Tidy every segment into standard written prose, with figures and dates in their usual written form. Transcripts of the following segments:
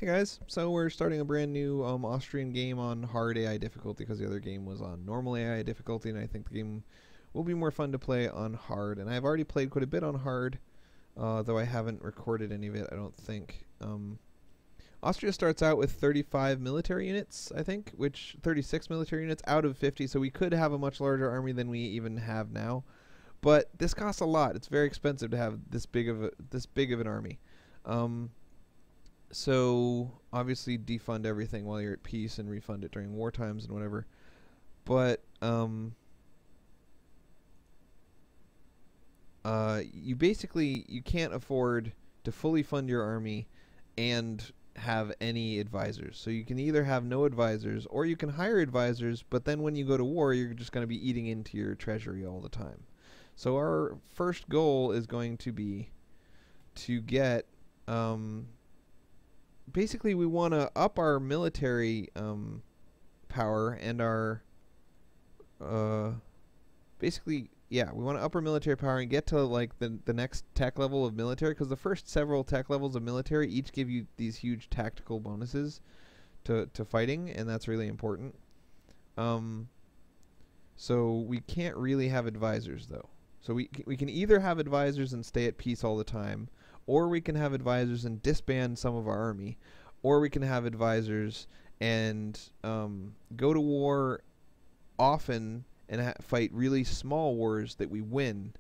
Hey guys, so we're starting a brand new Austrian game on hard AI difficulty because the other game was on normal AI difficulty, and I think the game will be more fun to play on hard. And I've already played quite a bit on hard, though I haven't recorded any of it, I don't think. Austria starts out with 35 military units, I think, which 36 military units out of 50, so we could have a much larger army than we even have now. But this costs a lot. It's very expensive to have this big of an army. So obviously defund everything while you're at peace and refund it during war times and whatever. But you can't afford to fully fund your army and have any advisors. So you can either have no advisors or you can hire advisors, but then when you go to war, you're just going to be eating into your treasury all the time. So our first goal is going to be to get basically we want to up our military power and our we want to up our military power and get to like the next tech level of military, because the first several tech levels of military each give you these huge tactical bonuses to fighting, and that's really important. So we can't really have advisors though. So we can either have advisors and stay at peace all the time, or we can have advisors and disband some of our army, or we can have advisors and go to war often and fight really small wars that we win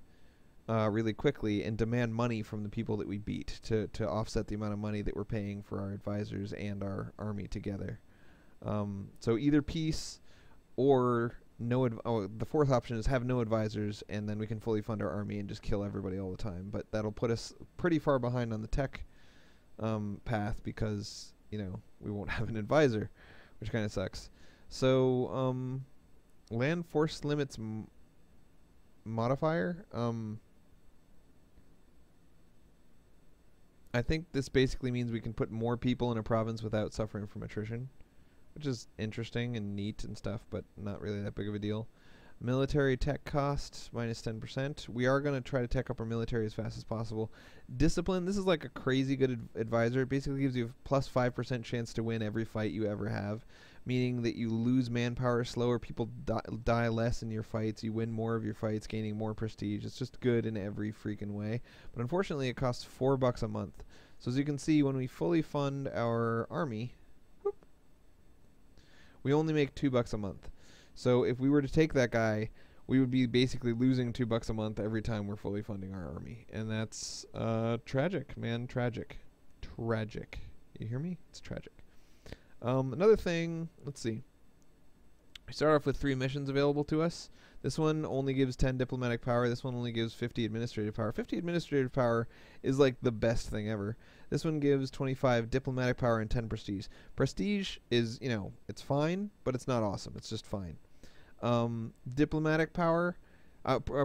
really quickly and demand money from the people that we beat to offset the amount of money that we're paying for our advisors and our army together. So either peace or the fourth option is have no advisors, and then we can fully fund our army and just kill everybody all the time. But that'll put us pretty far behind on the tech path because, we won't have an advisor, which kind of sucks. So land force limits modifier. I think this basically means we can put more people in a province without suffering from attrition, which is interesting and neat and stuff, but not really that big of a deal. Military tech cost, minus 10%. We are going to try to tech up our military as fast as possible. Discipline, this is like a crazy good advisor. It basically gives you a plus 5% chance to win every fight you ever have, meaning that you lose manpower slower, people die less in your fights, you win more of your fights, gaining more prestige. It's just good in every freaking way. But unfortunately, it costs $4 a month. So as you can see, when we fully fund our army, we only make $2 a month. So if we were to take that guy, we would be basically losing $2 a month every time we're fully funding our army. And that's tragic, man. Tragic. You hear me? It's tragic. Another thing, let's see. We start off with 3 missions available to us. This one only gives 10 diplomatic power. This one only gives 50 administrative power. 50 administrative power is like the best thing ever. This one gives 25 diplomatic power and 10 prestige. Prestige is, it's fine, but it's not awesome. It's just fine. Diplomatic power,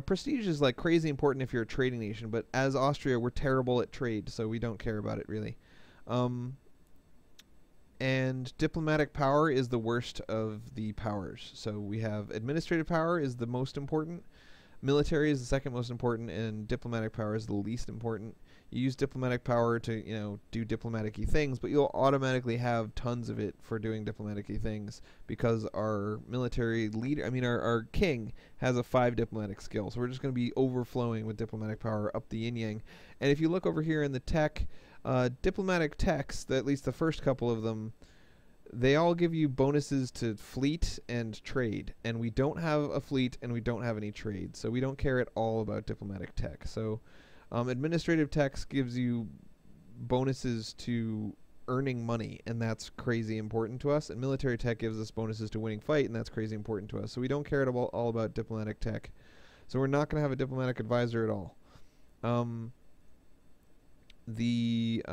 prestige is like crazy important if you're a trading nation, but as Austria, we're terrible at trade, so we don't care about it really. And diplomatic power is the worst of the powers. So we have administrative power is the most important, military is the second most important, and diplomatic power is the least important. You use diplomatic power to, do diplomatic-y things, but you'll automatically have tons of it for doing diplomatic-y things because our military leader, our king has a 5 diplomatic skill. So we're just going to be overflowing with diplomatic power up the yin-yang. And if you look over here in the tech, diplomatic techs, at least the first couple of them, they all give you bonuses to fleet and trade, and we don't have a fleet and we don't have any trade, so we don't care at all about diplomatic tech. So administrative techs gives you bonuses to earning money, and that's crazy important to us, and military tech gives us bonuses to winning fight, and that's crazy important to us. So we don't care at all about diplomatic tech, so we're not going to have a diplomatic advisor at all. This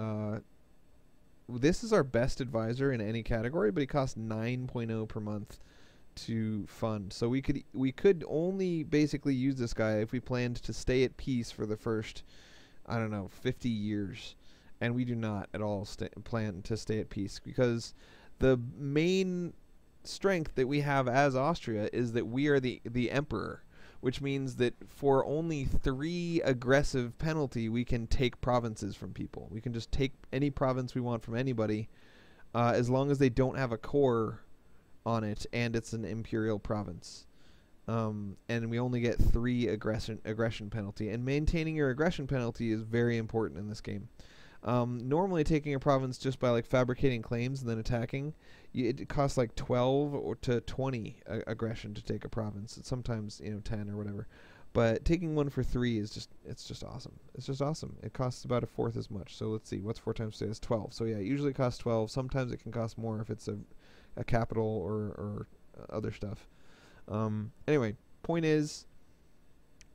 is our best advisor in any category, but he costs 9.0 per month to fund. So we could only basically use this guy if we planned to stay at peace for the first, 50 years, and we do not at all plan to stay at peace, because the main strength that we have as Austria is that we are the emperor. which means that for only 3 aggressive penalty, we can take provinces from people. We can just take any province we want from anybody, as long as they don't have a core on it and it's an imperial province. And we only get 3 aggression penalty. And maintaining your aggression penalty is very important in this game. Normally taking a province just by like fabricating claims and then attacking, it costs like 12 or to 20 aggression to take a province. It's sometimes 10 or whatever. But taking one for 3 is just awesome. It's just awesome. It costs about 1/4 as much. So let's see, what's 4 times 2 is 12. So yeah, it usually costs 12. Sometimes it can cost more if it's a capital or other stuff. Anyway, point is,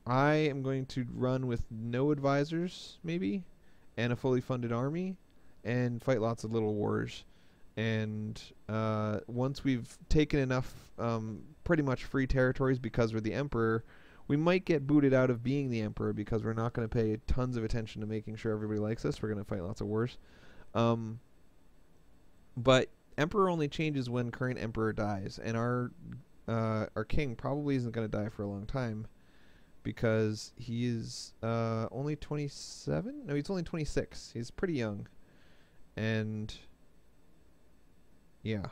I am going to run with no advisors, maybe, and a fully funded army, and fight lots of little wars. And once we've taken enough pretty much free territories because we're the emperor, we might get booted out of being the emperor because we're not going to pay tons of attention to making sure everybody likes us. We're going to fight lots of wars. But emperor only changes when current emperor dies, and our king probably isn't going to die for a long time because he is only 27? No, he's only 26. He's pretty young. And yeah,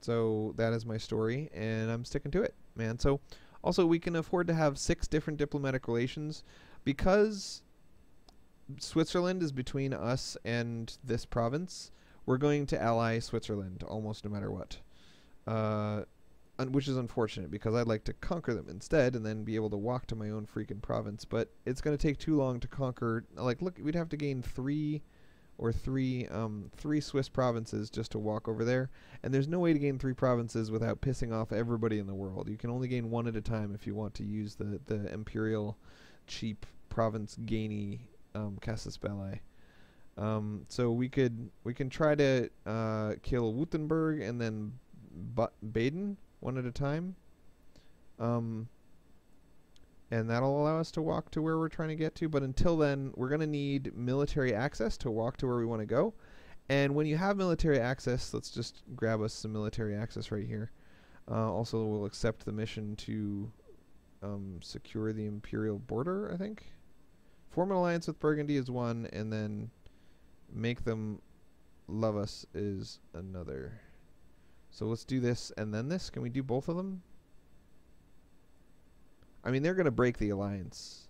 so that is my story, and I'm sticking to it, man. So also, we can afford to have 6 different diplomatic relations because Switzerland is between us and this province. We're going to ally Switzerland almost no matter what. Which is unfortunate because I'd like to conquer them instead and then be able to walk to my own freaking province. But it's going to take too long to conquer. Like, look, we'd have to gain 3 Swiss provinces just to walk over there. And there's no way to gain 3 provinces without pissing off everybody in the world. You can only gain 1 at a time if you want to use the Imperial cheap province gainy casus belli. So we can try to kill Württemberg and then Baden 1 at a time, and that'll allow us to walk to where we're trying to get to. But until then, we're going to need military access to walk to where we want to go. And when you have military access, let's just grab us some military access right here. Also, we'll accept the mission to secure the imperial border, I think. Form an alliance with Burgundy is 1, and then make them love us is another. So let's do this and then this. Can we do both of them? I mean, they're going to break the alliance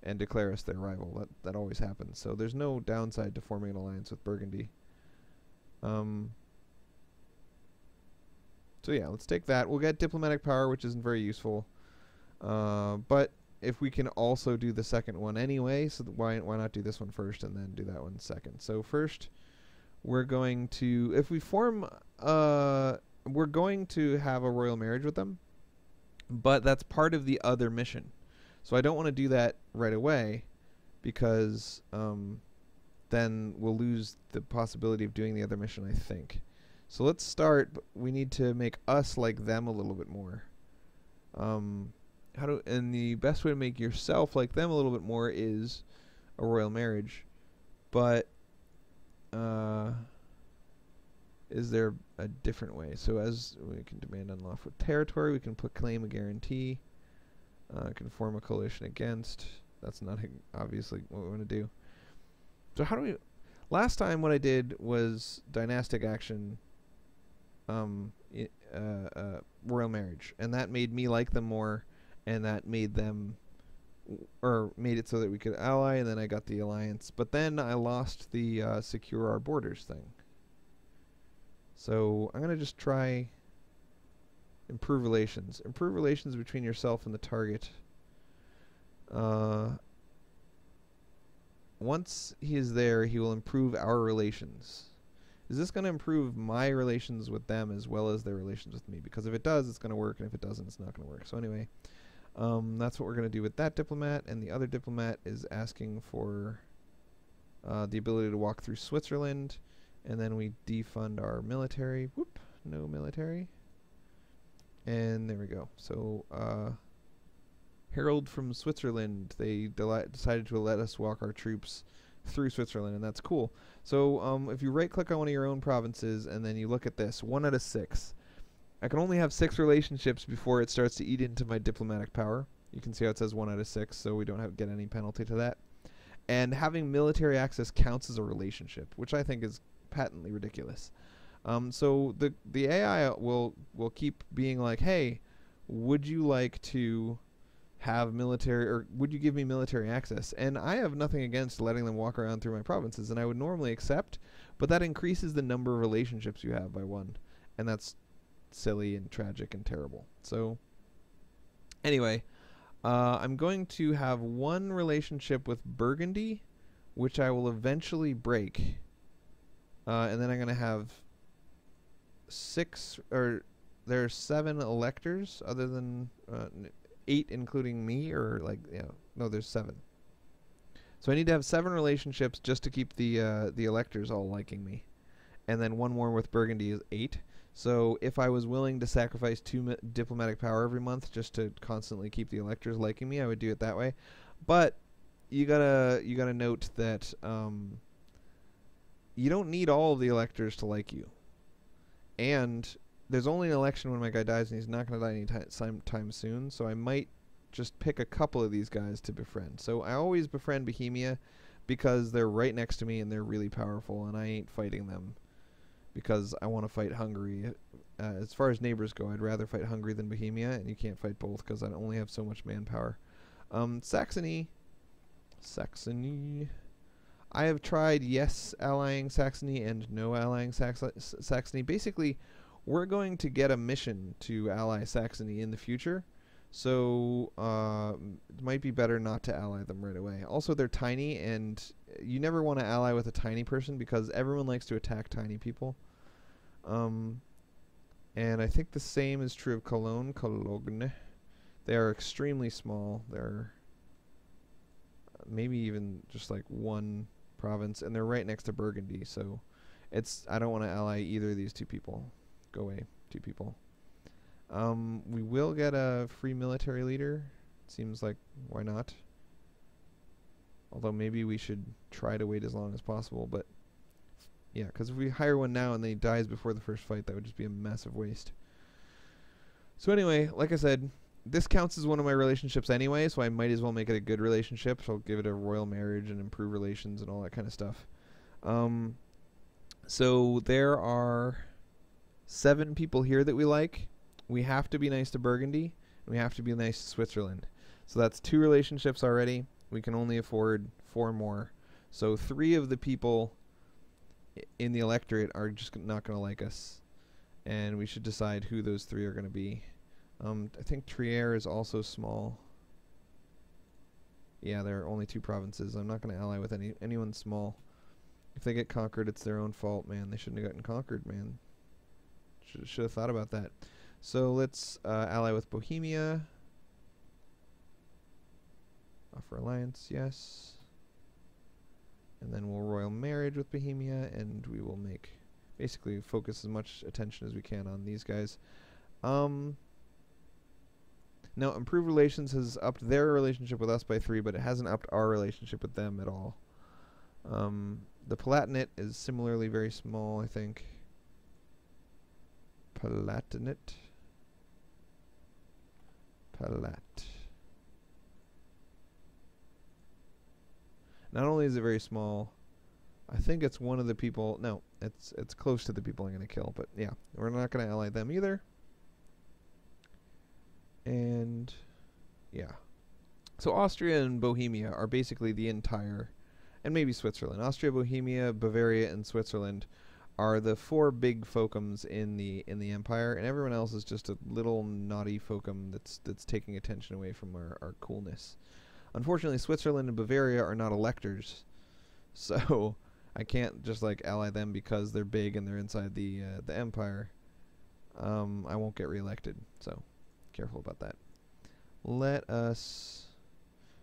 and declare us their rival. That always happens. So there's no downside to forming an alliance with Burgundy. So yeah, let's take that. We'll get diplomatic power, which isn't very useful. But if we can also do the second one anyway, so why not do this one first and then do that one second? So first, we're going to, if we form, we're going to have a royal marriage with them, but that's part of the other mission. So I don't want to do that right away because then we'll lose the possibility of doing the other mission, I think. So let's start. We need to make us like them a little bit more. And the best way to make yourself like them a little bit more is a royal marriage. But is there a different way? So as we can demand unlawful territory, we can put claim a guarantee. Can form a coalition against. That's not obviously what we want to do. So how do we... Last time what I did was dynastic action, royal marriage. And that made me like them more, and that made them... or made it so that we could ally, and then I got the alliance. But then I lost the secure our borders thing. So I'm going to just try improve relations. Improve relations between yourself and the target. Once he is there, he will improve our relations. Is this going to improve my relations with them as well as their relations with me? Because if it does, it's going to work, and if it doesn't, it's not going to work. So anyway, that's what we're going to do with that diplomat, and the other diplomat is asking for the ability to walk through Switzerland, and then we defund our military. Whoop, no military. And there we go. So, Herald from Switzerland, they decided to let us walk our troops through Switzerland, and that's cool. So, if you right-click on one of your own provinces, and then you look at this, 1 out of 6. I can only have 6 relationships before it starts to eat into my diplomatic power. You can see how it says 1 out of 6, so we don't get any penalty to that. And having military access counts as a relationship, which I think is patently ridiculous. So the AI will keep being like, hey, would you like to have military, or would you give me military access? And I have nothing against letting them walk around through my provinces, and I would normally accept, but that increases the number of relationships you have by 1, and that's silly and tragic and terrible. So anyway, I'm going to have 1 relationship with Burgundy, which I will eventually break, and then I'm going to have 6, or there's 7 electors, other than 8 including me, or like, no, there's 7. So I need to have 7 relationships just to keep the electors all liking me, and then 1 more with Burgundy is 8. So if I was willing to sacrifice 2 diplomatic power every month just to constantly keep the electors liking me, I would do it that way. But you gotta note that you don't need all of the electors to like you, and there's only an election when my guy dies, and he's not going to die anytime soon, so I might just pick a couple of these guys to befriend. So I always befriend Bohemia because they're right next to me and they're really powerful, and I ain't fighting them because I want to fight Hungary. As far as neighbors go, I'd rather fight Hungary than Bohemia, and you can't fight both because I only have so much manpower. Saxony. I have tried yes allying Saxony and no allying Saxony. Basically, we're going to get a mission to ally Saxony in the future, so it might be better not to ally them right away. Also, they're tiny, and you never want to ally with a tiny person because everyone likes to attack tiny people. And I think the same is true of Cologne. They are extremely small. They're maybe even just like 1 province, and they're right next to Burgundy, so I don't want to ally either of these 2 people. Go away, 2 people. We will get a free military leader. Seems like, why not? Although maybe we should try to wait as long as possible, but yeah, because if we hire one now and then he dies before the first fight, that would just be a massive waste. So anyway, like I said, this counts as one of my relationships anyway, so I might as well make it a good relationship. So I'll give it a royal marriage and improve relations and all that kind of stuff. So there are 7 people here that we like. We have to be nice to Burgundy, and we have to be nice to Switzerland. So that's 2 relationships already. We can only afford 4 more. So 3 of the people in the electorate are just not going to like us, and we should decide who those 3 are going to be. I think Trier is also small. Yeah, there are only 2 provinces. I'm not going to ally with anyone small. If they get conquered, it's their own fault, man. They shouldn't have gotten conquered, man. Should have thought about that. So let's ally with Bohemia. Offer alliance, yes. And then we'll royal marriage with Bohemia, and we will basically focus as much attention as we can on these guys. Now, improved relations has upped their relationship with us by 3, but it hasn't upped our relationship with them at all. The Palatinate is similarly very small, I think. Palatinate. Not only is it very small, I think it's one of the people. No, it's close to the people I'm going to kill. But yeah, we're not going to ally them either. And yeah, so Austria and Bohemia are basically the entire, and maybe Switzerland. Austria, Bohemia, Bavaria, and Switzerland are the 4 big folkums in the empire, and everyone else is just a little naughty folkum that's taking attention away from our coolness. Unfortunately, Switzerland and Bavaria are not electors, so I can't just like ally them because they're big and they're inside the empire. I won't get reelected, so careful about that. Let us.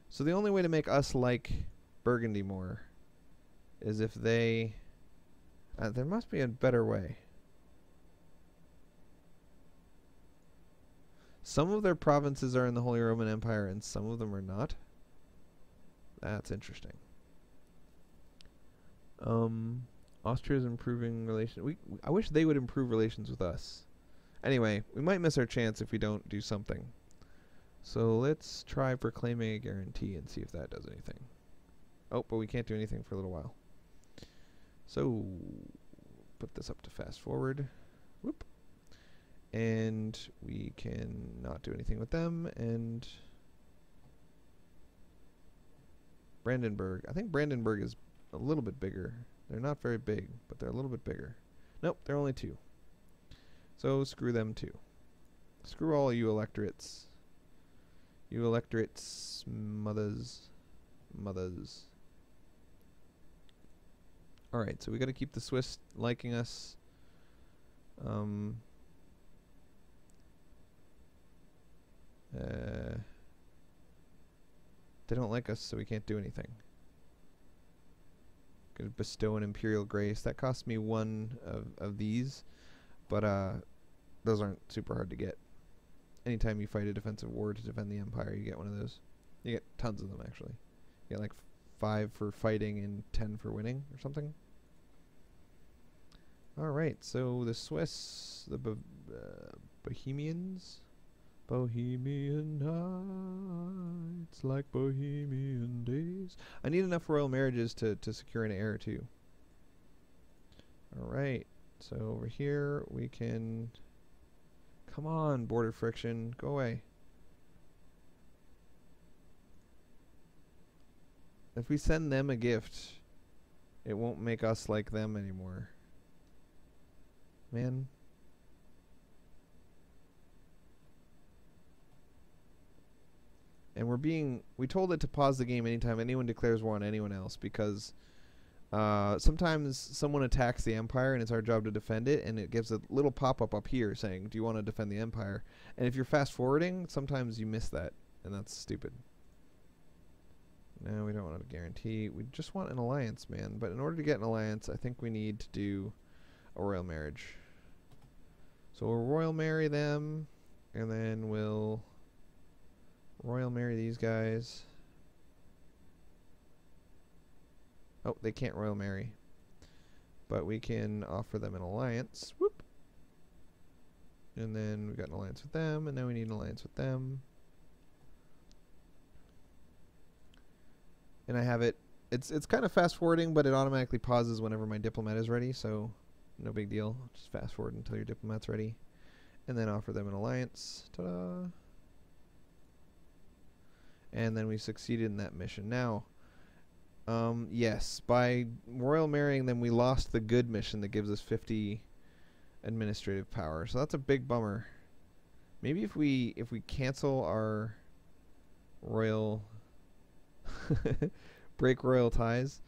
So the only way to make us like Burgundy more is if they. There must be a better way. Some of their provinces are in the Holy Roman Empire and some of them are not. That's interesting. Austria's improving relations. I wish they would improve relations with us. Anyway, we might miss our chance if we don't do something. So let's try proclaiming a guarantee and see if that does anything. Oh, but we can't do anything for a little while. So put this up to fast forward. Whoop. And we can not do anything with them. And Brandenburg. I think Brandenburg is a little bit bigger. They're not very big, but they're a little bit bigger. Nope, they're only 2. So screw them too. Screw all you electorates. You electorates, mothers. Alright, so we gotta keep the Swiss liking us. They don't like us, so we can't do anything. Gonna bestow an Imperial grace. That costs me 1 of these, but those aren't super hard to get. Anytime you fight a defensive war to defend the Empire, you get one of those. You get tons of them, actually. You get like 5 for fighting and 10 for winning, or something. Alright, so the Swiss, the Bohemians. Bohemian nights like Bohemian days. I need enough royal marriages to secure an heir too. Alright, so over here we can... Come on, border friction, go away. If we send them a gift, it won't make us like them anymore. Man. And we told it to pause the game anytime anyone declares war on anyone else, because sometimes someone attacks the Empire and it's our job to defend it, and it gives a little pop-up up here saying, do you want to defend the Empire? And if you're fast forwarding, sometimes you miss that, and that's stupid. No, we don't want a guarantee. We just want an alliance, man. But in order to get an alliance, I think we need to do a royal marriage. So we'll royal marry them, and then we'll royal marry these guys. Oh, they can't royal marry. But we can offer them an alliance. Whoop. And then we got an alliance with them, and then we need an alliance with them. And I have it. It's kind of fast forwarding, but it automatically pauses whenever my diplomat is ready, so no big deal. Just fast forward until your diplomat's ready. And then offer them an alliance. Ta-da! And then we succeeded in that mission. Now, yes, by royal marrying them, we lost the good mission that gives us 50 administrative power. So that's a big bummer. Maybe if we cancel our royal break royal ties,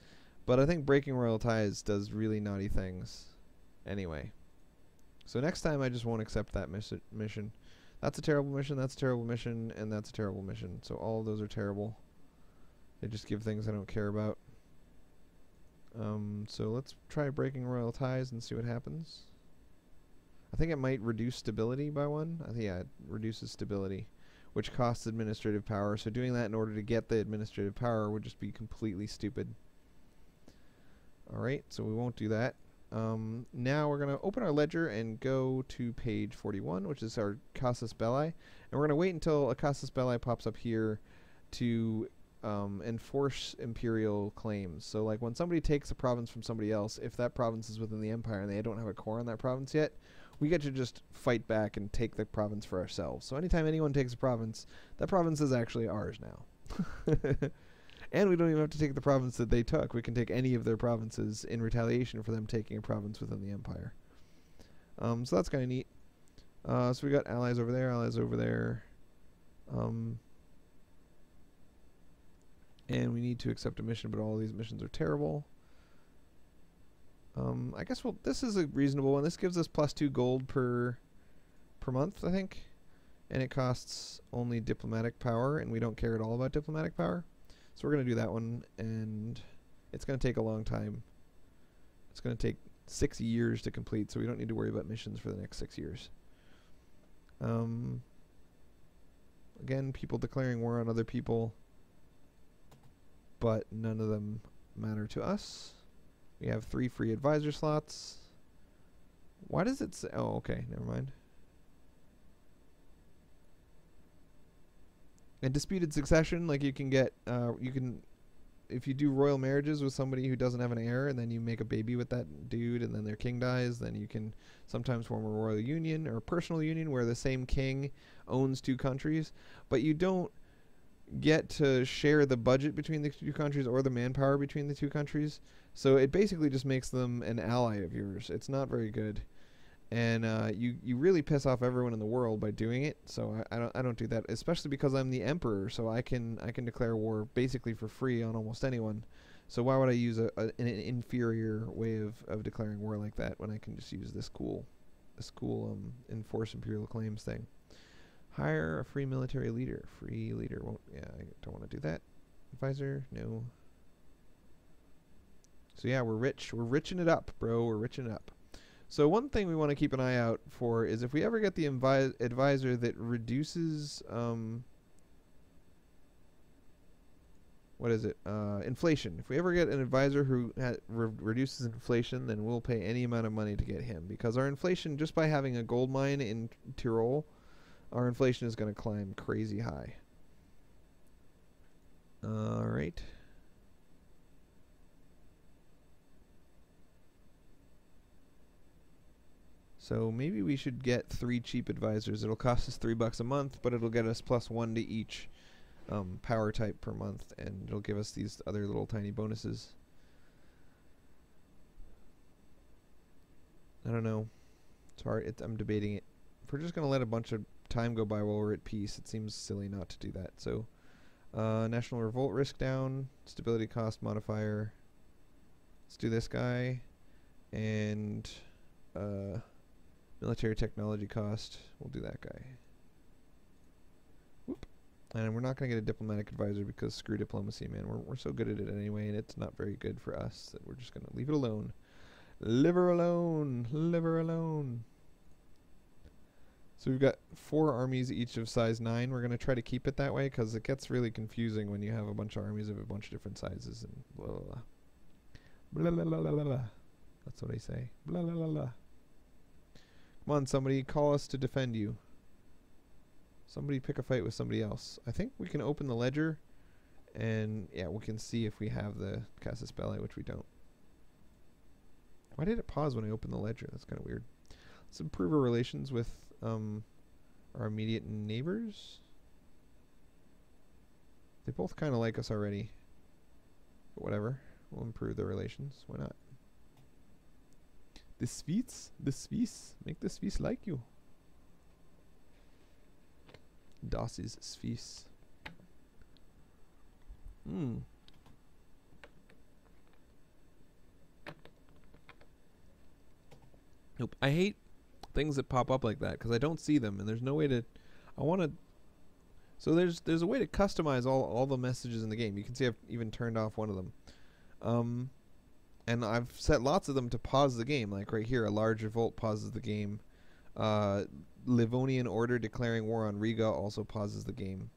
but I think breaking royal ties does really naughty things anyway. So next time I just won't accept that mission. That's a terrible mission, that's a terrible mission, and that's a terrible mission. So all of those are terrible. They just give things I don't care about. So let's try breaking royal ties and see what happens. I think it might reduce stability by 1. I think, yeah, it reduces stability, which costs administrative power. So doing that in order to get the administrative power would just be completely stupid. Alright, so we won't do that. Now we're going to open our ledger and go to page 41, which is our Casus Belli. And we're going to wait until a Casus Belli pops up here to enforce imperial claims. So like when somebody takes a province from somebody else, if that province is within the empire and they don't have a core on that province yet, we get to just fight back and take the province for ourselves. So anytime anyone takes a province, that province is actually ours now. And we don't even have to take the province that they took. We can take any of their provinces in retaliation for them taking a province within the empire. So that's kind of neat. So we got allies over there, allies over there. And we need to accept a mission, but all of these missions are terrible. I guess this is a reasonable one. This gives us +2 gold per month, I think. And it costs only diplomatic power, and we don't care at all about diplomatic power. So we're going to do that one, and it's going to take a long time. It's going to take 6 years to complete, so we don't need to worry about missions for the next 6 years. Again, people declaring war on other people, but none of them matter to us. We have 3 free advisor slots. Why does it say... Oh, okay, never mind. And disputed succession, like you can get, if you do royal marriages with somebody who doesn't have an heir, and then you make a baby with that dude, and then their king dies, then you can sometimes form a royal union or a personal union where the same king owns two countries, but you don't get to share the budget between the two countries or the manpower between the two countries. So it basically just makes them an ally of yours. It's not very good. And you really piss off everyone in the world by doing it. So I don't do that, especially because I'm the emperor. So I can declare war basically for free on almost anyone. So why would I use an inferior way of declaring war like that when I can just use this cool enforce imperial claims thing? Hire a free military leader. Free leader won't. Yeah, I don't want to do that. Advisor, no. So yeah, we're rich. We're riching it up, bro. We're riching it up. So one thing we want to keep an eye out for is if we ever get the advisor that reduces, what is it? Inflation. If we ever get an advisor who reduces inflation, then we'll pay any amount of money to get him. Because our inflation, just by having a gold mine in Tyrol, our inflation is going to climb crazy high. All right. So maybe we should get 3 cheap advisors. It'll cost us $3 a month, but it'll get us +1 to each power type per month, and it'll give us these other little tiny bonuses. I don't know. It's hard. I'm debating it. If we're just going to let a bunch of time go by while we're at peace, it seems silly not to do that. So national revolt risk down, stability cost modifier. Let's do this guy, and military technology cost, we'll do that guy. Whoop. And we're not going to get a diplomatic advisor because screw diplomacy, man. We're so good at it anyway, and it's not very good for us that we're just going to leave it alone. Live her alone. Live her alone. So we've got 4 armies, each of size 9. We're going to try to keep it that way because it gets really confusing when you have a bunch of armies of a bunch of different sizes and blah, blah, blah. Blah, blah, blah, blah, blah. That's what I say. Blah, blah, blah, blah. Come on, somebody, call us to defend you. Somebody pick a fight with somebody else. I think we can open the ledger, and yeah, we can see if we have the Casus Belli, which we don't. Why did it pause when I opened the ledger? That's kind of weird. Let's improve our relations with our immediate neighbors. They both kind of like us already. But whatever. We'll improve their relations. Why not? The Swiss. Make the Swiss like you. Das ist Swiss. Nope. I hate things that pop up like that because I don't see them, and there's no way to. I want to. So there's a way to customize all the messages in the game. You can see I've even turned off one of them. And I've set lots of them to pause the game. Like right here, a large revolt pauses the game. Livonian order declaring war on Riga also pauses the game.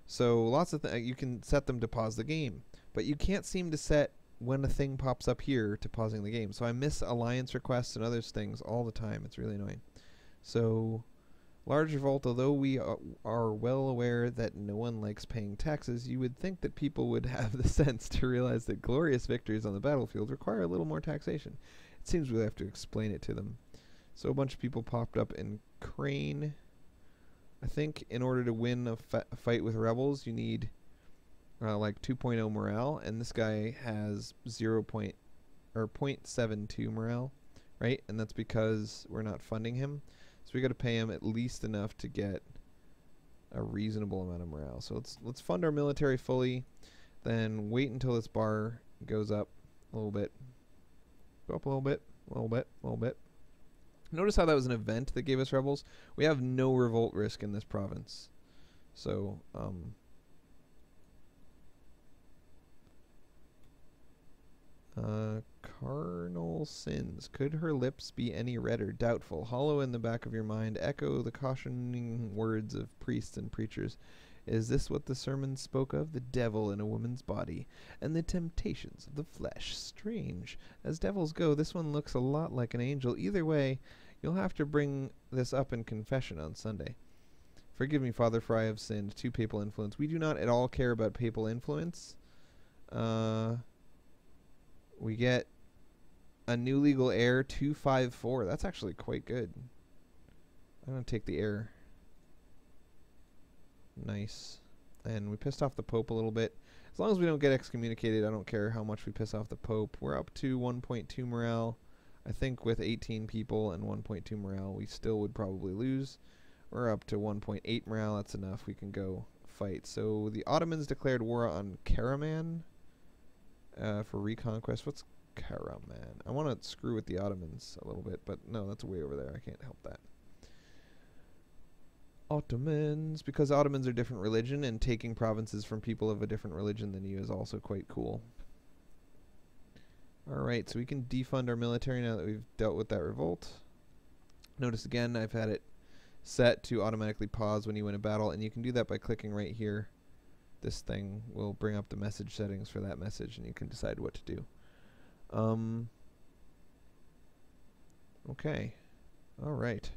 So lots of you can set them to pause the game, but you can't seem to set when a thing pops up here to pausing the game. So I miss alliance requests and other things all the time. It's really annoying. So large revolt, although we are well aware that no one likes paying taxes, you would think that people would have the sense to realize that glorious victories on the battlefield require a little more taxation. It seems we have to explain it to them. So a bunch of people popped up in Crane. I think in order to win a fight with rebels, you need like 2.0 morale, and this guy has 0.72 morale, right? And that's because we're not funding him. So we got to pay him at least enough to get a reasonable amount of morale. So let's fund our military fully, then wait until this bar goes up a little bit. Go up a little bit, a little bit, a little bit. Notice how that was an event that gave us rebels. We have no revolt risk in this province. So, carnal sins. Could her lips be any redder? Doubtful. Hollow in the back of your mind. Echo the cautioning words of priests and preachers. Is this what the sermon spoke of? The devil in a woman's body, and the temptations of the flesh. Strange. As devils go, this one looks a lot like an angel. Either way, you'll have to bring this up in confession on Sunday. Forgive me, Father, for I have sinned. 2 papal influence. We do not at all care about papal influence. We get a new legal heir, 254. That's actually quite good. I'm going to take the heir. Nice. And we pissed off the Pope a little bit. As long as we don't get excommunicated, I don't care how much we piss off the Pope. We're up to 1.2 morale. I think with 18 people and 1.2 morale, we still would probably lose. We're up to 1.8 morale. That's enough. We can go fight. So the Ottomans declared war on Karaman for reconquest. What's Karaman? I want to screw with the Ottomans a little bit, but no, that's way over there. I can't help that. Ottomans, because Ottomans are different religion, and taking provinces from people of a different religion than you is also quite cool. Alright, so we can defund our military now that we've dealt with that revolt. Notice again, I've had it set to automatically pause when you win a battle, and you can do that by clicking right here. This thing will bring up the message settings for that message, and you can decide what to do. Okay. Alright.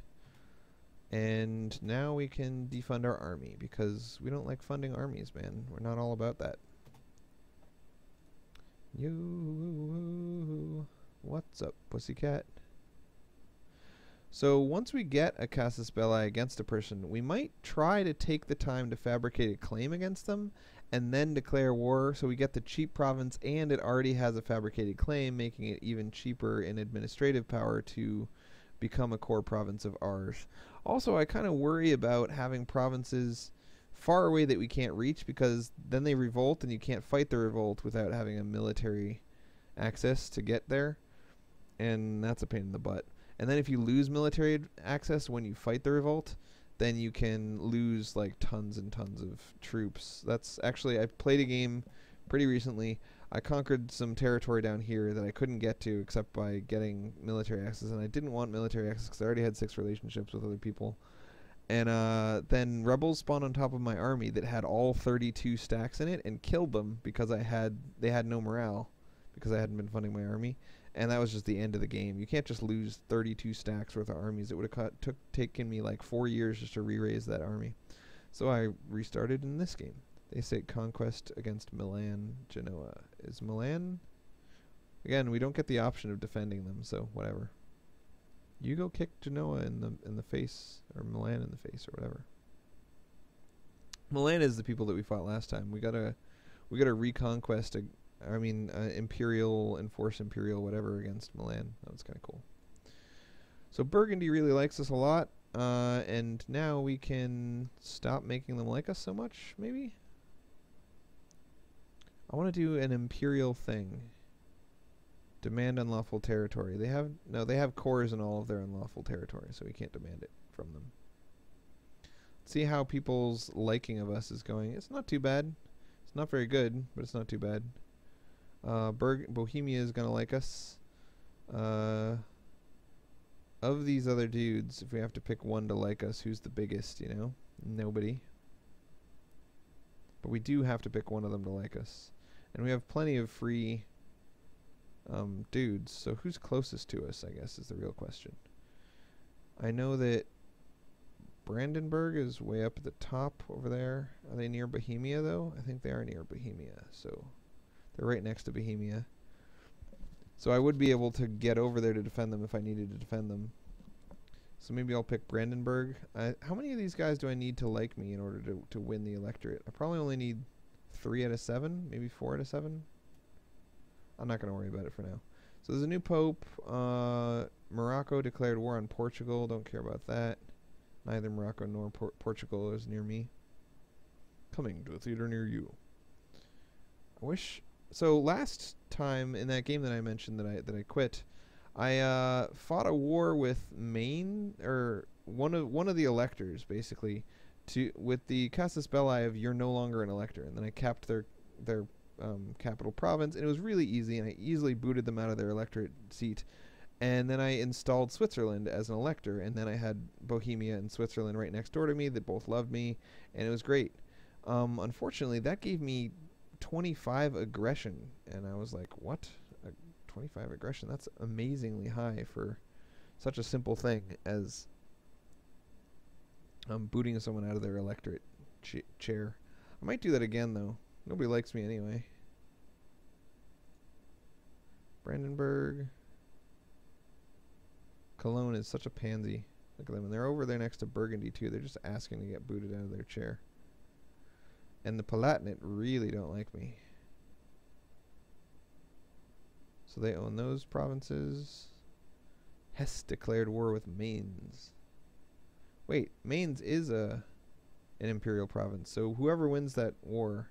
And now we can defund our army, because we don't like funding armies, man. We're not all about that. Yo, what's up, pussycat? So once we get a casus belli against a person, we might try to take the time to fabricate a claim against them and then declare war, so we get the cheap province and it already has a fabricated claim, making it even cheaper in administrative power to become a core province of ours. Also, I kind of worry about having provinces far away that we can't reach, because then they revolt and you can't fight the revolt without having a military access to get there, and that's a pain in the butt. And then if you lose military access when you fight the revolt, then you can lose like tons and tons of troops. That's actually, I played a game pretty recently. I conquered some territory down here that I couldn't get to except by getting military access, and I didn't want military access because I already had 6 relationships with other people. And then rebels spawned on top of my army that had all 32 stacks in it and killed them because they had no morale because I hadn't been funding my army. And that was just the end of the game. You can't just lose 32 stacks worth of armies. It would have taken me like 4 years just to re-raise that army. So I restarted in this game. They say conquest against Milan, Genoa. Is Milan? Again, we don't get the option of defending them, so whatever. You go kick Genoa in the face, or Milan in the face, or whatever. Milan is the people that we fought last time. We gotta reconquest. Imperial, enforce Imperial, whatever against Milan. That was kind of cool. So Burgundy really likes us a lot, and now we can stop making them like us so much. Maybe. I want to do an Imperial thing. Demand unlawful territory. They have cores in all of their unlawful territory, so we can't demand it from them. Let's see how people's liking of us is going. It's not too bad. It's not very good, but it's not too bad. Bohemia is gonna like us. Of these other dudes, if we have to pick one to like us, who's the biggest, you know? Nobody. But we do have to pick one of them to like us. And we have plenty of free dudes, so who's closest to us, I guess, is the real question. I know that Brandenburg is way up at the top over there. Are they near Bohemia, though? I think they are near Bohemia, so they're right next to Bohemia. So I would be able to get over there to defend them if I needed to defend them. So maybe I'll pick Brandenburg. How many of these guys do I need to like me in order to win the electorate? I probably only need 3 out of 7, maybe 4 out of 7. I'm not going to worry about it for now. So there's a new pope. Morocco declared war on Portugal. Don't care about that. Neither Morocco nor Portugal is near me. Coming to a theater near you. I wish. So last time in that game that I mentioned that I quit, I fought a war with Maine, or one of the electors, basically, with the casus belli of you're no longer an elector, and then I capped their capital province, and it was really easy, and I easily booted them out of their electorate seat. And then I installed Switzerland as an elector, and then I had Bohemia and Switzerland right next door to me that both loved me, and it was great. Unfortunately, that gave me 25 aggression, and I was like, what? 25 aggression? That's amazingly high for such a simple thing as I'm booting someone out of their electorate chair. I might do that again, though. Nobody likes me anyway. Brandenburg. Cologne is such a pansy. Look at them. And they're over there next to Burgundy, too. They're just asking to get booted out of their chair. And the Palatinate really don't like me. So they own those provinces. Hesse declared war with Mainz. Wait, Mainz is an imperial province. So whoever wins that war,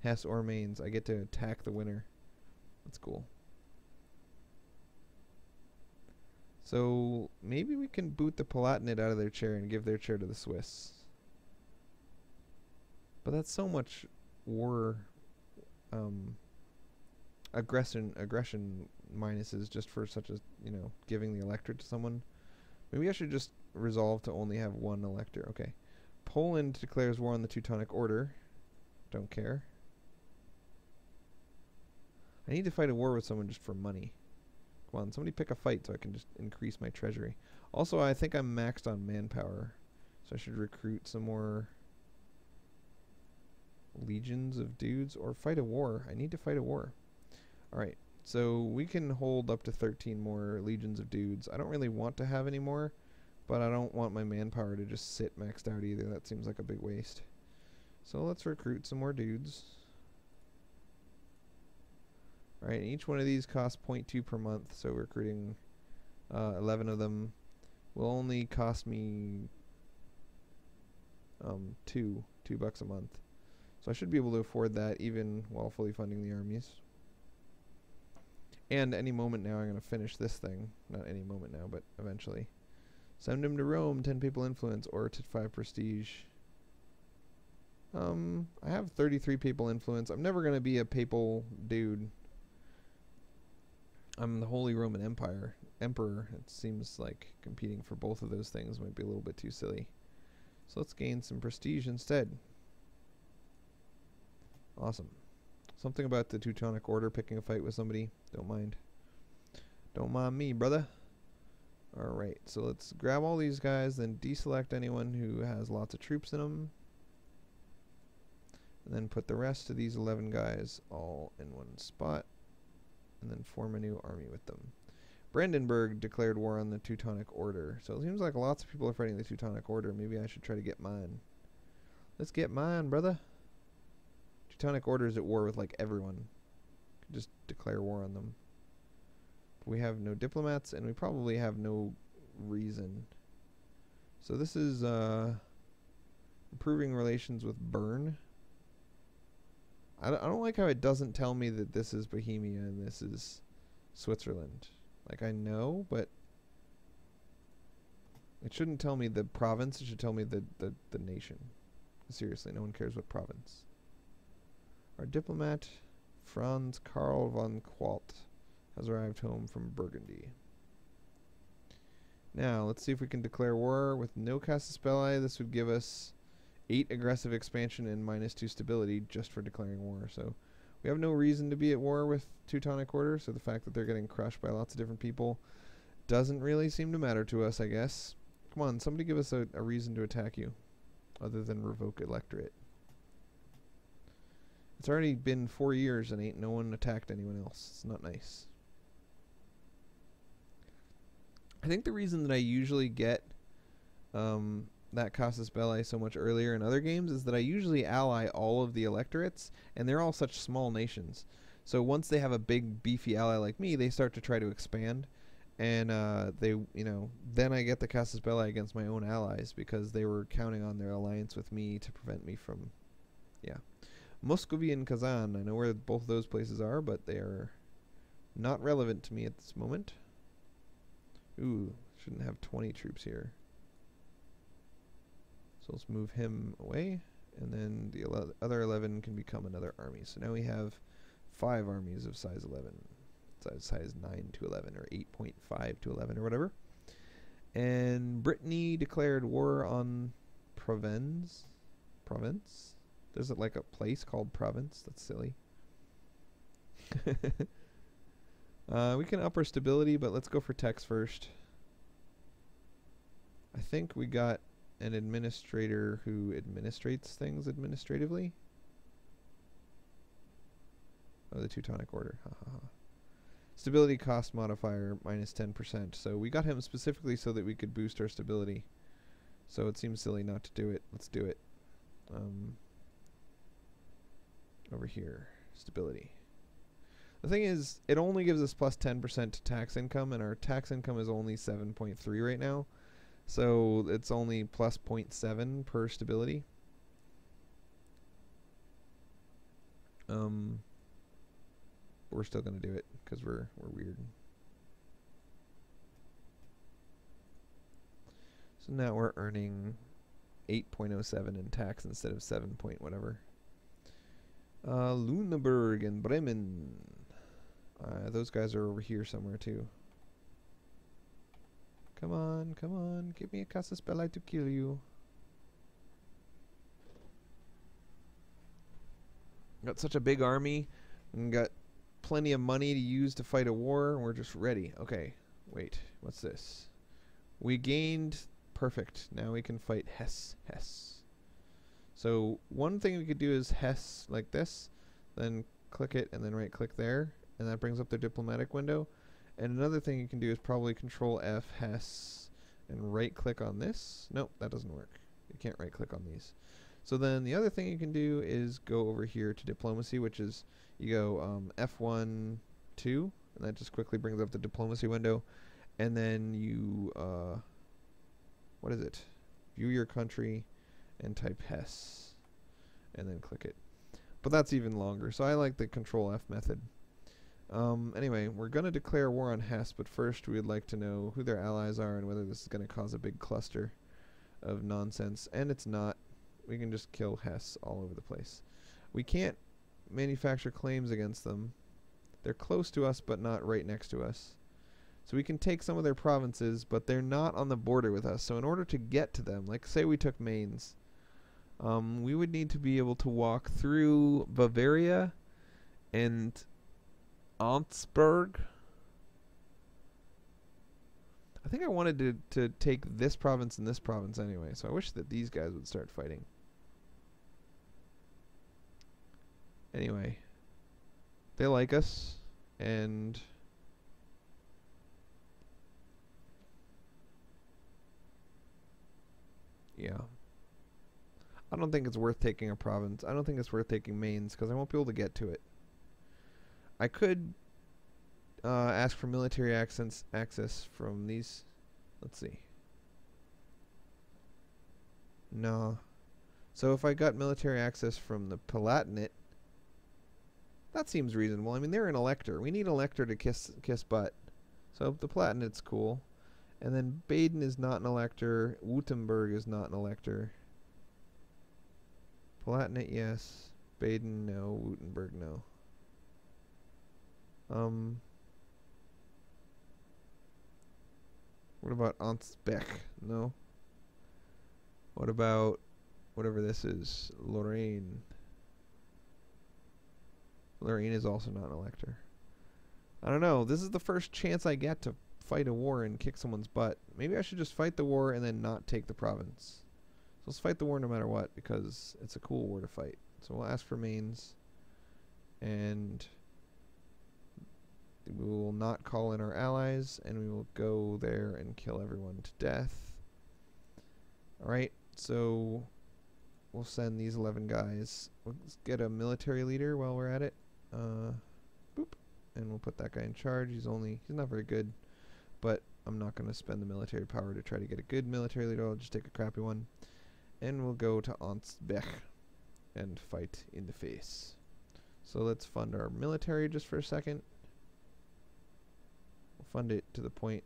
Hesse or Mainz, I get to attack the winner. That's cool. So maybe we can boot the Palatinate out of their chair and give their chair to the Swiss. But that's so much war aggression minuses just for such a, giving the electorate to someone. Maybe I should just resolve to only have one elector. Okay. Poland declares war on the Teutonic Order. Don't care. I need to fight a war with someone just for money. Come on, somebody pick a fight so I can just increase my treasury. Also, I think I'm maxed on manpower, so I should recruit some more legions of dudes or fight a war. I need to fight a war. Alright, so we can hold up to 13 more legions of dudes. I don't really want to have any more, but I don't want my manpower to just sit maxed out either. That seems like a big waste. So let's recruit some more dudes. Alright, each one of these costs 0.2 per month, so recruiting 11 of them will only cost me $2 a month. So I should be able to afford that even while fully funding the armies. And any moment now I'm going to finish this thing. Not any moment now, but eventually. Send him to Rome, 10 papal influence, or to 5 prestige. I have 33 papal influence. I'm never going to be a papal dude. I'm the Holy Roman Emperor. It seems like competing for both of those things might be a little bit too silly. So let's gain some prestige instead. Awesome. Something about the Teutonic Order picking a fight with somebody. Don't mind. Don't mind me, brother. Alright, so let's grab all these guys, then deselect anyone who has lots of troops in them. And then put the rest of these 11 guys all in one spot. And then form a new army with them. Brandenburg declared war on the Teutonic Order. So it seems like lots of people are fighting the Teutonic Order. Maybe I should try to get mine. Let's get mine, brother. Teutonic Order is at war with like everyone. Just declare war on them. We have no diplomats, and we probably have no reason. So this is improving relations with Bern. I don't like how it doesn't tell me that this is Bohemia and this is Switzerland. Like, I know, but it shouldn't tell me the province. It should tell me the nation. Seriously, no one cares what province. Our diplomat, Franz Karl von Qualt, has arrived home from Burgundy. Now, let's see if we can declare war with no casus belli. This would give us 8 aggressive expansion and -2 stability just for declaring war. So we have no reason to be at war with Teutonic Order, so the fact that they're getting crushed by lots of different people doesn't really seem to matter to us, I guess. Come on, somebody give us a reason to attack you, other than revoke electorate. It's already been 4 years and ain't no one attacked anyone else. It's not nice. I think the reason that I usually get that casus belli so much earlier in other games is that I usually ally all of the electorates, and they're all such small nations. So once they have a big beefy ally like me, they start to try to expand, and then I get the casus belli against my own allies because they were counting on their alliance with me to prevent me from, Muscovy and Kazan. I know where both of those places are, but they are not relevant to me at this moment. Ooh, shouldn't have 20 troops here. So let's move him away, and then the other 11 can become another army. So now we have 5 armies of size 11. Size 9 to 11, or 8.5 to 11, or whatever. And Brittany declared war on Provence. There's like a place called Provence. That's silly. We can up our stability, but let's go for text first. I think we got an administrator who administrates things administratively. Oh, the Teutonic Order. Ha ha ha. Stability cost modifier minus 10%. So we got him specifically so that we could boost our stability. So it seems silly not to do it. Let's do it. Over here, stability. The thing is, it only gives us plus 10% to tax income, and our tax income is only 7.3 right now. So it's only plus 0.7 per stability. We're still going to do it because we're weird. So now we're earning 8.07 in tax instead of 7 point whatever. Lüneburg and Bremen. Those guys are over here somewhere too. Come on, come on. Give me a casus belli to kill you. Got such a big army and got plenty of money to use to fight a war, and we're just ready. Okay, wait, what's this? We gained, perfect. Now we can fight Hesse. So one thing we could do is Hesse like this, then click it and then right click there, and that brings up the diplomatic window. And another thing you can do is probably Control F Hesse and right click on this. Nope, that doesn't work. You can't right click on these. So then the other thing you can do is go over here to diplomacy, which is you go F1, 2, and that just quickly brings up the diplomacy window. And then you, what is it? View your country and type Hesse, and then click it. But that's even longer, so I like the Control F method. Anyway, we're going to declare war on Hesse, but first we would like to know who their allies are and whether this is going to cause a big cluster of nonsense. And it's not. We can just kill Hesse all over the place. We can't manufacture claims against them. They're close to us, but not right next to us. So we can take some of their provinces, but they're not on the border with us. So in order to get to them, like say we took Mainz, we would need to be able to walk through Bavaria and Augsburg. I think I wanted to take this province and this province anyway, so I wish that these guys would start fighting. Anyway, they like us, and yeah. I don't think it's worth taking a province. I don't think it's worth taking Mainz, because I won't be able to get to it. I could ask for military access from these. Let's see. No. So if I got military access from the Palatinate, that seems reasonable. I mean, they're an elector. We need an elector to kiss butt. So the Palatinate's cool. And then Baden is not an elector. Württemberg is not an elector. Palatinate, yes. Baden, no. Württemberg, no. What about Ansbach? No. What about whatever this is? Lorraine. Lorraine is also not an elector. I don't know. This is the first chance I get to fight a war and kick someone's butt. Maybe I should just fight the war and then not take the province. So let's fight the war no matter what, because it's a cool war to fight. So we'll ask for Mainz, and we will not call in our allies, and we will go there and kill everyone to death. Alright, so we'll send these 11 guys. Let's get a military leader while we're at it. Boop. And we'll put that guy in charge. He's not very good, but I'm not going to spend the military power to try to get a good military leader. I'll just take a crappy one. And we'll go to Ansbach and fight in the face. So let's fund our military just for a second. We'll fund it to the point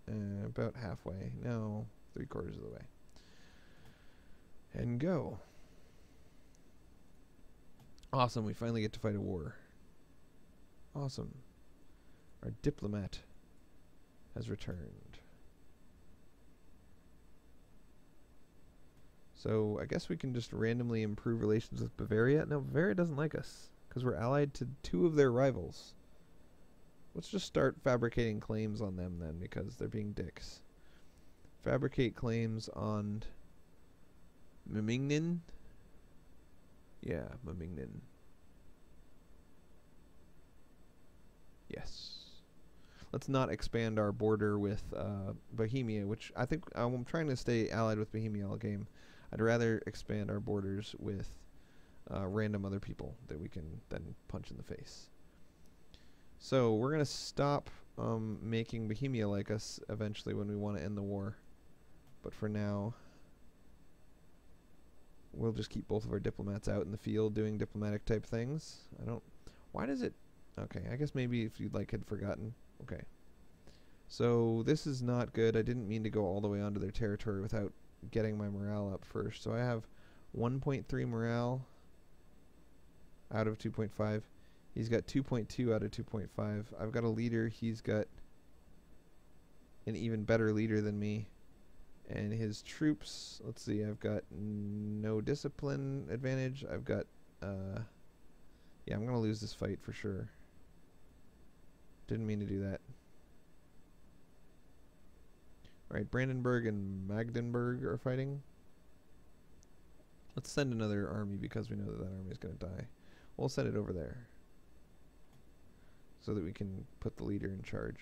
about halfway. No, 3/4 of the way. And go. Awesome, we finally get to fight a war. Awesome. Our diplomat has returned. So I guess we can just randomly improve relations with Bavaria. No, Bavaria doesn't like us because we're allied to 2 of their rivals. Let's just start fabricating claims on them then, because they're being dicks. Fabricate claims on Memmingen? Yeah, Memmingen. Yes. Let's not expand our border with Bohemia, which I think I'm trying to stay allied with Bohemia all game. I'd rather expand our borders with random other people that we can then punch in the face. So we're going to stop making Bohemia like us eventually when we want to end the war. But for now, we'll just keep both of our diplomats out in the field doing diplomatic type things. Why does it... Okay, I guess maybe if you had forgotten. Okay. So this is not good. I didn't mean to go all the way onto their territory without getting my morale up first. So I have 1.3 morale out of 2.5. He's got 2.2 out of 2.5. I've got a leader. He's got an even better leader than me. And his troops, let's see, I've got no discipline advantage. I've got, yeah, I'm going to lose this fight for sure. Didn't mean to do that. Alright, Brandenburg and Magdeburg are fighting. Let's send another army because we know that army is going to die. We'll send it over there so that we can put the leader in charge.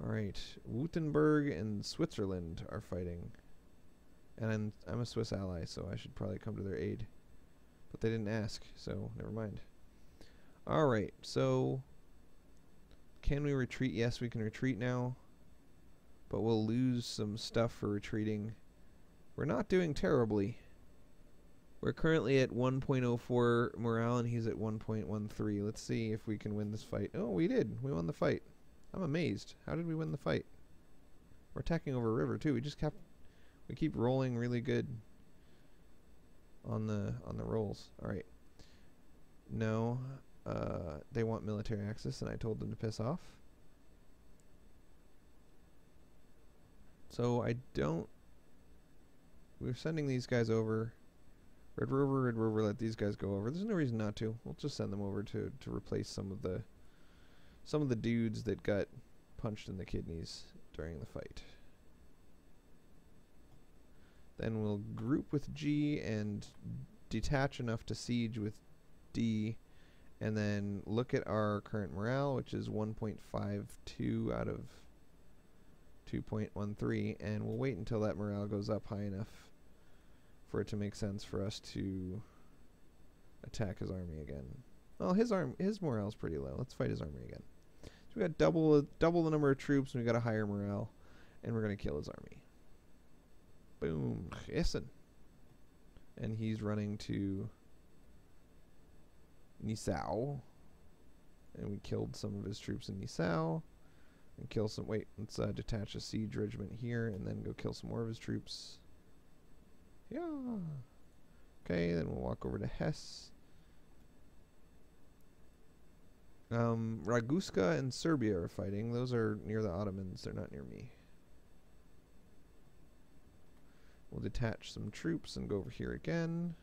Alright, Württemberg and Switzerland are fighting. And I'm a Swiss ally, so I should probably come to their aid. But they didn't ask, so never mind. Alright, so... Can we retreat? Yes, we can retreat now. But we'll lose some stuff for retreating. We're not doing terribly. We're currently at 1.04 morale, and he's at 1.13. Let's see if we can win this fight. Oh, we did. We won the fight. I'm amazed. How did we win the fight? We're attacking over a river too. We keep rolling really good on the rolls. All right. No, they want military access, and I told them to piss off. So we're sending these guys over. Red Rover, let these guys go over. There's no reason not to. We'll just send them over to replace some of the dudes that got punched in the kidneys during the fight. Then we'll group with G and detach enough to siege with D, and then look at our current morale, which is 1.52 out of 2.13, and we'll wait until that morale goes up high enough for it to make sense for us to attack his army again. Well, his morale is pretty low. Let's fight his army again. So we got double the number of troops, and we got a higher morale, and we're gonna kill his army. Boom, Essen. And he's running to Nisau, and we killed some of his troops in Nisau, and kill some. Wait, let's detach a siege regiment here, and then go kill some more of his troops. Yeah. Okay, then we'll walk over to Hesse. Raguska and Serbia are fighting. Those are near the Ottomans. They're not near me. We'll detach some troops and go over here again.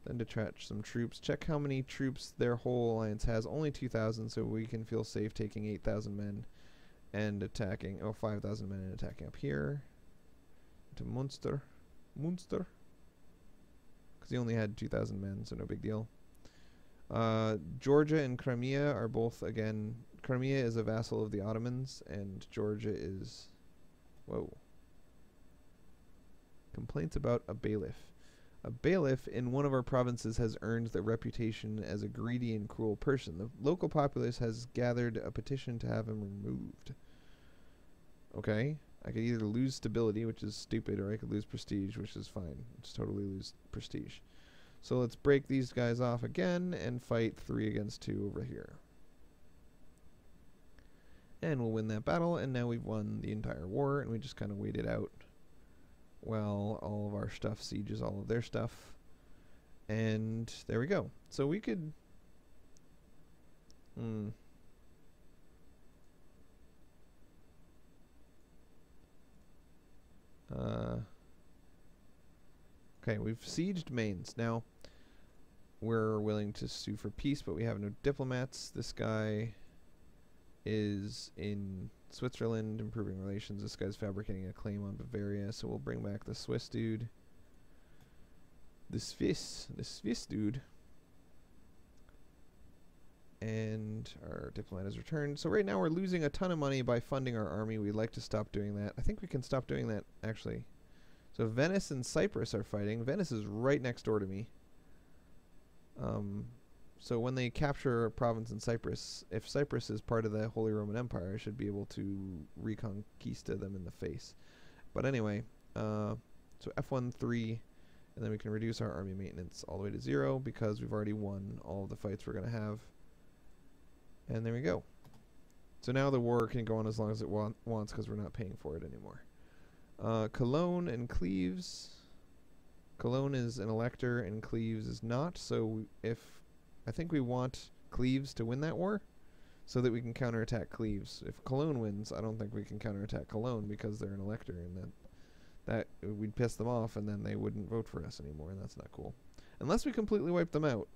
Then detach some troops. Check how many troops their whole alliance has. Only 2,000, so we can feel safe taking 8,000 men and attacking. Oh, 5,000 men and attacking up here. To Munster. Because he only had 2,000 men, so no big deal. Georgia and Crimea are both, again, Crimea is a vassal of the Ottomans, and Georgia is... Whoa. Complaints about a bailiff. A bailiff in one of our provinces has earned the reputation as a greedy and cruel person. The local populace has gathered a petition to have him removed. Okay. I could either lose stability, which is stupid, or I could lose prestige, which is fine. Just totally lose prestige. So let's break these guys off again and fight 3 against 2 over here. And we'll win that battle, and now we've won the entire war, and we just kind of wait it out while all of our stuff sieges all of their stuff. And there we go. So we could... okay, we've sieged Mainz. Now, we're willing to sue for peace, but we have no diplomats. This guy is in Switzerland, improving relations. This guy's fabricating a claim on Bavaria, so we'll bring back the Swiss dude. Swiss dude. And our diplomat has returned. So right now we're losing a ton of money by funding our army. We'd like to stop doing that. I think we can stop doing that, actually. So Venice and Cyprus are fighting. Venice is right next door to me. So when they capture a province in Cyprus, if Cyprus is part of the Holy Roman Empire, I should be able to reconquista them in the face. But anyway, so F13, and then we can reduce our army maintenance all the way to 0 because we've already won all of the fights we're going to have. And there we go. So now the war can go on as long as it wants because we're not paying for it anymore. Cologne and Cleves. Cologne is an elector and Cleves is not. So I think we want Cleves to win that war so that we can counterattack Cleves. If Cologne wins, I don't think we can counterattack Cologne because they're an elector, and that we'd piss them off and then they wouldn't vote for us anymore, and that's not cool. Unless we completely wipe them out.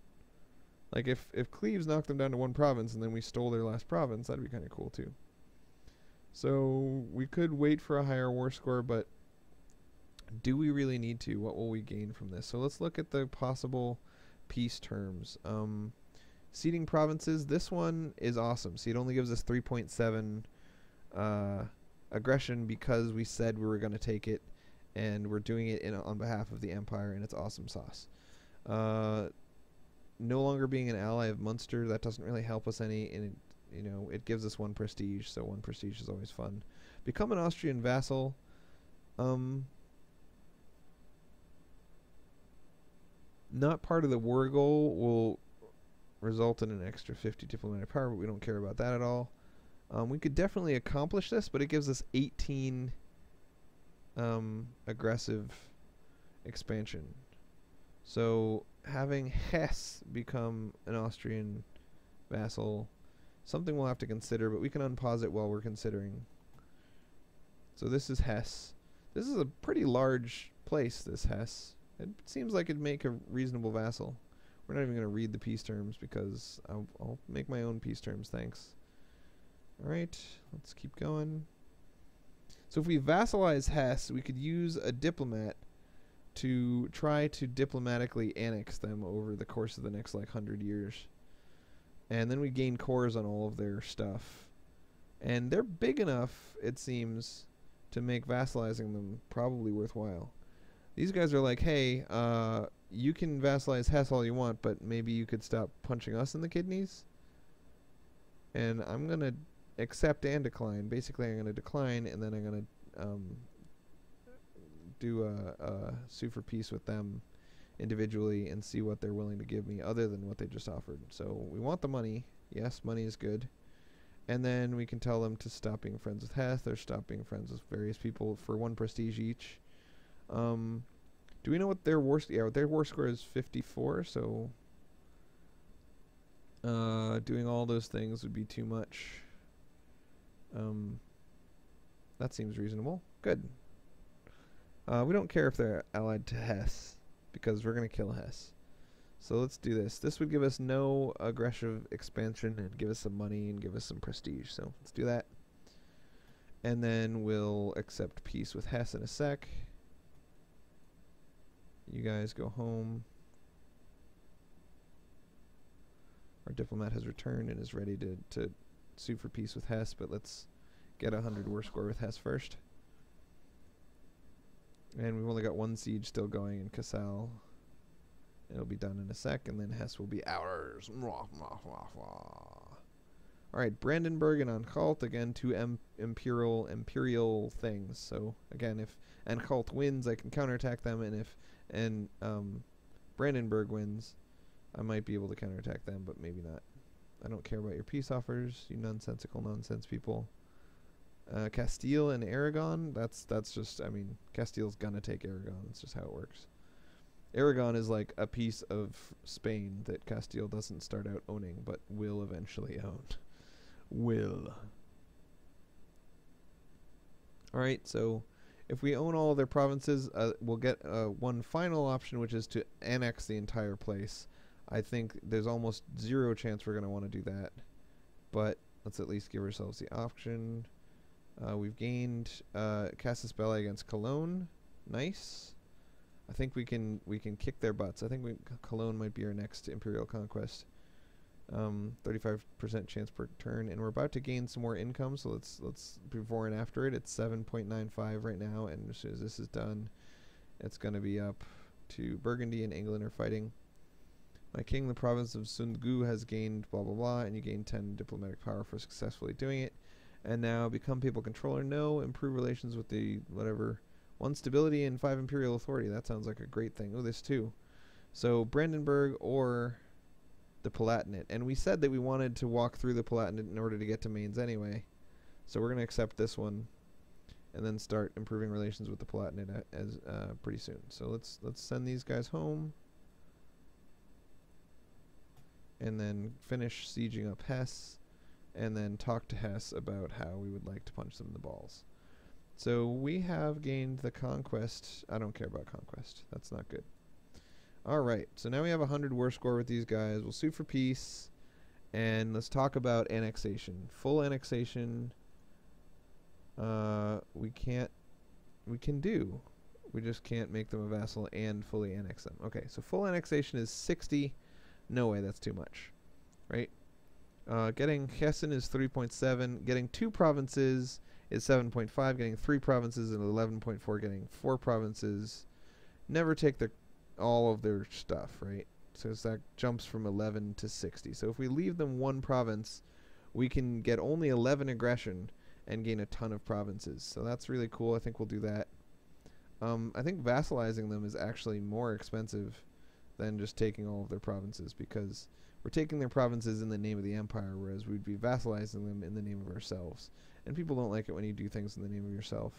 Like if Cleves knocked them down to one province and then we stole their last province, that'd be kind of cool too. So we could wait for a higher war score, but do we really need to? What will we gain from this? So let's look at the possible peace terms. Ceding provinces, this one is awesome. See, it only gives us 3.7 aggression because we said we were going to take it, and we're doing it on behalf of the empire, and it's awesome sauce. No longer being an ally of Munster, that doesn't really help us any, and it gives us 1 prestige, so 1 prestige is always fun. Become an Austrian vassal. Not part of the war goal will result in an extra 50 diplomatic power, but we don't care about that at all. We could definitely accomplish this, but it gives us 18 aggressive expansion. So having Hesse become an Austrian vassal, something we'll have to consider, but we can unpause it while we're considering. So this is Hesse. This is a pretty large place, this Hesse. It seems like it'd make a reasonable vassal. We're not even going to read the peace terms because I'll make my own peace terms, thanks. Alright, let's keep going. So if we vassalize Hesse, we could use a diplomat to try to diplomatically annex them over the course of the next 100 years. And then we gain cores on all of their stuff. And they're big enough, it seems, to make vassalizing them probably worthwhile. These guys are like, hey, you can vassalize Hesse all you want, but maybe you could stop punching us in the kidneys. And I'm going to accept and decline. Basically, I'm going to decline, and then I'm going to do a sue for peace with them individually and see what they're willing to give me other than what they just offered. So we want the money. Yes, money is good. And then we can tell them to stop being friends with Hesse or stop being friends with various people for 1 prestige each. Do we know what their war their war score is 54, so doing all those things would be too much. That seems reasonable. Good. We don't care if they're allied to Hesse because we're going to kill Hesse. So let's do this. This would give us no aggressive expansion and give us some money and give us some prestige. So let's do that. And then we'll accept peace with Hesse in a sec. You guys go home. Our diplomat has returned and is ready to sue for peace with Hesse, but let's get a 100 war score with Hesse first. And we've only got 1 siege still going in Kassel. It'll be done in a sec, and then Hesse will be ours. Alright, Brandenburg and Anhalt, again, 2 imperial things. So, again, if Anhalt wins, I can counterattack them, and if Brandenburg wins, I might be able to counterattack them, but maybe not. I don't care about your peace offers, you nonsensical nonsense people. Castile and Aragon, that's just, I mean, Castile's gonna take Aragon. That's just how it works. Aragon is like a piece of Spain that Castile doesn't start out owning, but will eventually own. Will. Alright, so if we own all of their provinces, we'll get one final option, which is to annex the entire place. I think there's almost 0 chance we're going to want to do that, but let's at least give ourselves the option. We've gained Casus Belli against Cologne. Nice. I think we can kick their butts. I think Cologne might be our next Imperial conquest. 35% chance per turn, and we're about to gain some more income, so let's before and after it. It's 7.95 right now, and as soon as this is done, it's going to be up to Burgundy and England are fighting. My king, the province of Sundgu, has gained blah blah blah, and you gain 10 diplomatic power for successfully doing it. And now become papal controller. No, improve relations with the whatever. 1 stability and 5 imperial authority. That sounds like a great thing. Oh, this too. So Brandenburg or the Palatinate. And we said that we wanted to walk through the Palatinate in order to get to Mainz anyway. So we're going to accept this one and then start improving relations with the Palatinate as pretty soon. So let's send these guys home and then finish sieging up Hesse and then talk to Hesse about how we would like to punch them in the balls. So we have gained the conquest. I don't care about conquest. That's not good. Alright, so now we have a 100 war score with these guys. We'll sue for peace. And let's talk about annexation. Full annexation. We can do. We just can't make them a vassal and fully annex them. Okay, so full annexation is 60. No way, that's too much. Right? Getting Hessen is 3.7. Getting 2 provinces is 7.5. Getting 3 provinces is 11.4. Getting 4 provinces. Never take all of their stuff, right? So that jumps from 11 to 60. So if we leave them 1 province, we can get only 11 aggression and gain a ton of provinces. So that's really cool. I think we'll do that. I think vassalizing them is actually more expensive than just taking all of their provinces, because we're taking their provinces in the name of the empire, whereas we'd be vassalizing them in the name of ourselves. And people don't like it when you do things in the name of yourself.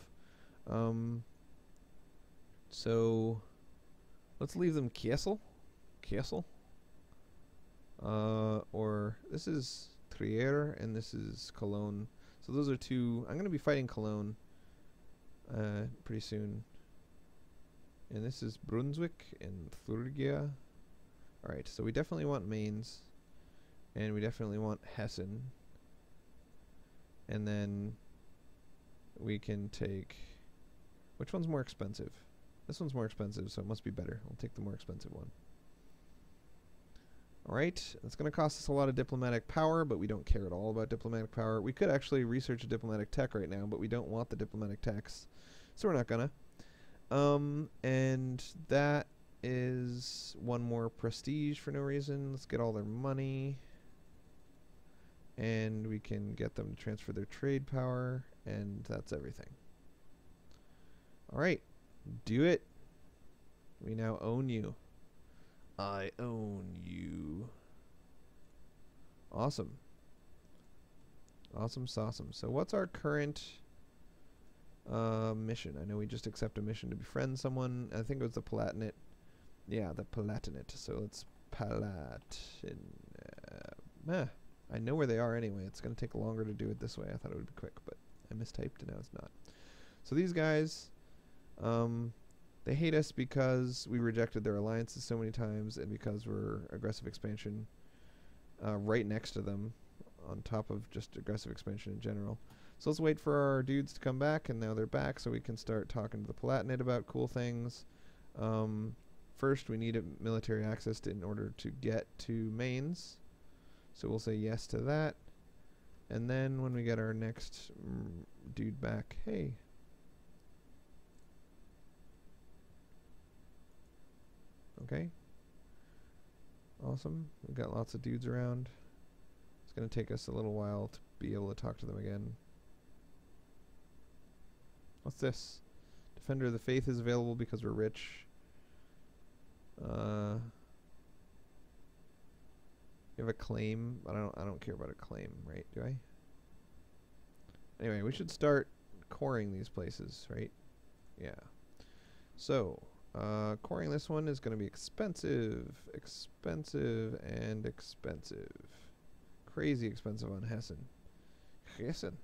So let's leave them Kiesel. Or this is Trier and this is Cologne. So those are 2. I'm going to be fighting Cologne pretty soon. And this is Brunswick and Thuringia. Alright, so we definitely want Mainz. And we definitely want Hessen. And then we can take... Which one's more expensive? This one's more expensive, so it must be better. I'll take the more expensive one. Alright, it's going to cost us a lot of diplomatic power, but we don't care at all about diplomatic power. We could actually research a diplomatic tech right now, but we don't want the diplomatic techs, so we're not gonna. And that is 1 more prestige for no reason. Let's get all their money. And we can get them to transfer their trade power, and that's everything. Alright, do it. We now own you. I own you. Awesome. Awesome sauceum. So what's our current mission? I know we just accept a mission to befriend someone. I think it was the Palatinate. Yeah, the Palatinate. So let's Palatin. I know where they are anyway. It's going to take longer to do it this way. I thought it would be quick, but I mistyped and now it's not. So these guys, they hate us because we rejected their alliances so many times and because we're aggressive expansion right next to them on top of just aggressive expansion in general. So let's wait for our dudes to come back, and now they're back, so we can start talking to the Palatinate about cool things. First, we need a military access in order to get to Mainz. So we'll say yes to that. And then when we get our next dude back, hey. Okay. Awesome. We've got lots of dudes around. It's going to take us a little while to be able to talk to them again. What's this? Defender of the Faith is available because we're rich. You have a claim. I don't care about a claim, right? Do I? Anyway, we should start coring these places, right? Yeah. So, coring this one is going to be expensive, and expensive. Crazy expensive on Hessen. Hessen.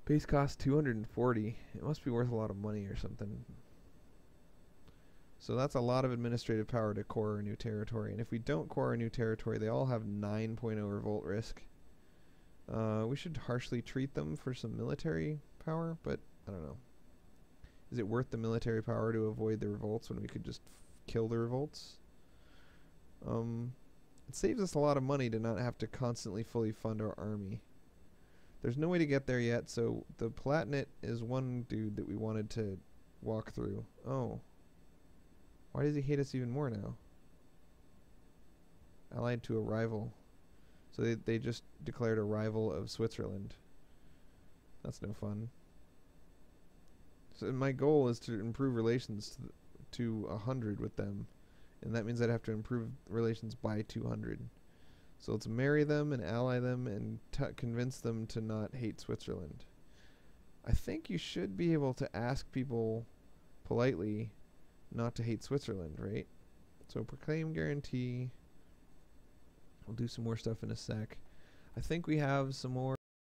Base cost 240. It must be worth a lot of money or something. So that's a lot of administrative power to core a new territory. And if we don't core a new territory, they all have 9.0 revolt risk. We should harshly treat them for some military power, but I don't know. Is it worth the military power to avoid the revolts when we could just kill the revolts? It saves us a lot of money to not have to constantly fully fund our army. There's no way to get there yet, so the Palatinate is one dude that we wanted to walk through. Oh. Why does he hate us even more now? Allied to a rival. So they just declared a rival of Switzerland. That's no fun. So my goal is to improve relations to 100 with them. And that means I'd have to improve relations by 200. So let's marry them and ally them and convince them to not hate Switzerland. I think you should be able to ask people politely not to hate Switzerland, right? So proclaim guarantee. We'll do some more stuff in a sec. I think we have some more